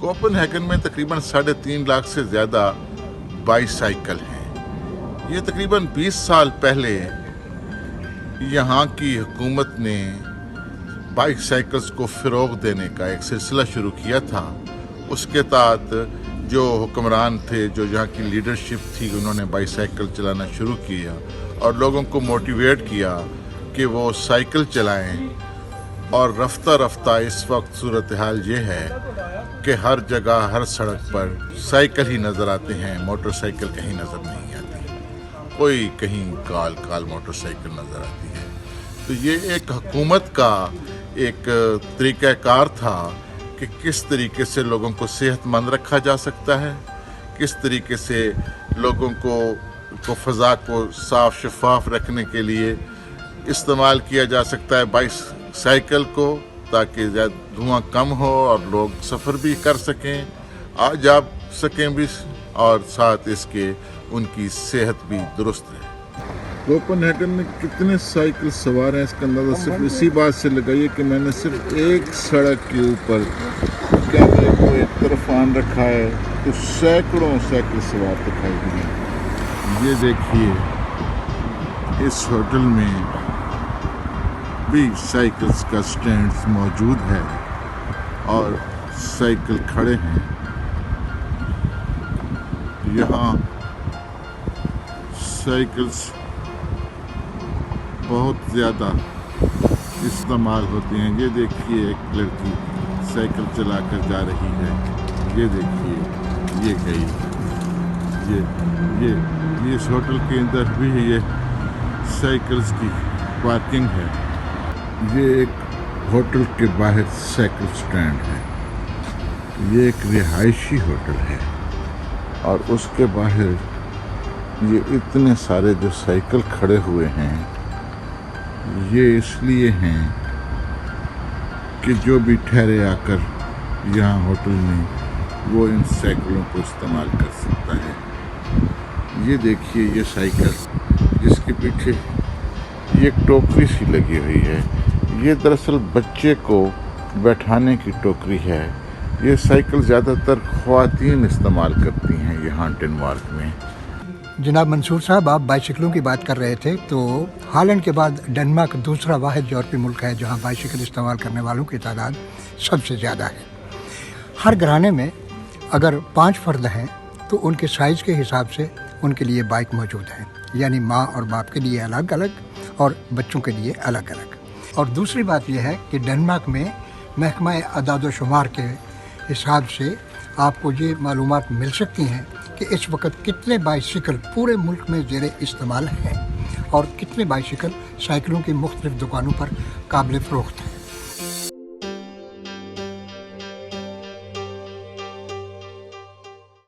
Copenhagen में तकरीबन 3.5 लाख से ज़्यादा बाईसाइकिल हैं। ये तकरीबन 20 साल पहले यहाँ की हुकूमत ने बाईसाइकिल्स को फ़रोग़ देने का एक सिलसिला शुरू किया था। उसके तहत जो हुक्मरान थे, जो यहाँ की लीडरशिप थी, उन्होंने बाईसाइकिल चलाना शुरू किया और लोगों को मोटिवेट किया कि वो साइकिल चलाएं। और रफ्ता रफ्ता इस वक्त सूरत हाल ये है कि हर जगह, हर सड़क पर साइकिल ही नज़र आते हैं, मोटरसाइकिल कहीं नज़र नहीं आती। कोई कहीं काल मोटरसाइकिल नज़र आती है। तो ये एक हुकूमत का एक तरीक़ाकार था कि किस तरीके से लोगों को सेहतमंद रखा जा सकता है, किस तरीके से लोगों को फ़ज़ा को साफ शफाफ रखने के लिए इस्तेमाल किया जा सकता है बाईसाइकिल को, ताकि धुआं कम हो और लोग सफ़र भी कर सकें, आ जा सकें भी, और साथ इसके उनकी सेहत भी दुरुस्त है। कोपनहेगन में कितने साइकिल सवार हैं इसका अंदाज़ा सिर्फ इसी बात से लगाइए कि मैंने सिर्फ एक सड़क के ऊपर कैमरे को एक तरफ आन रखा है तो सैकड़ों साइकिल सवार दिखाई दिए। ये देखिए, इस होटल में भी साइकिल्स का स्टैंड मौजूद है और साइकिल खड़े हैं। यहाँ साइकिल्स बहुत ज़्यादा इस्तेमाल होती हैं। ये देखिए, एक लड़की साइकिल चलाकर जा रही है। ये देखिए, ये गई। ये इस होटल के अंदर भी ये साइकिल्स की पार्किंग है। ये एक होटल के बाहर साइकिल स्टैंड है। ये एक रिहायशी होटल है और उसके बाहर ये इतने सारे जो साइकिल खड़े हुए हैं, ये इसलिए हैं कि जो भी ठहरे आकर यहाँ होटल में, वो इन साइकिलों को इस्तेमाल कर सकता है। ये देखिए, ये साइकिल जिसके पीछे ये टोकरी सी लगी हुई है, ये दरअसल बच्चे को बैठाने की टोकरी है। ये साइकिल ज़्यादातर ख़वातीन इस्तेमाल करती हैं यहाँ डेनमार्क में। जनाब मंसूर साहब, आप बाइसिकलों की बात कर रहे थे, तो हॉलैंड के बाद डेनमार्क दूसरा वाहिद यूरोपीय मुल्क है जहाँ बाइसिकल इस्तेमाल करने वालों की तादाद सबसे ज़्यादा है। हर घराने में अगर 5 फर्द हैं तो उनके साइज़ के हिसाब से उनके लिए बाइक मौजूद है, यानी माँ और बाप के लिए अलग अलग और बच्चों के लिए अलग अलग। और दूसरी बात यह है कि डेनमार्क में महकमा अदाद शुमार के हिसाब से आपको ये मालूमात मिल सकती हैं कि इस वक्त कितने बाइसिकल पूरे मुल्क में ज़ेरे इस्तेमाल हैं और कितने बाइसिकल साइकिलों की मुख्तलिफ दुकानों पर काबिल फ़रोख्त हैं।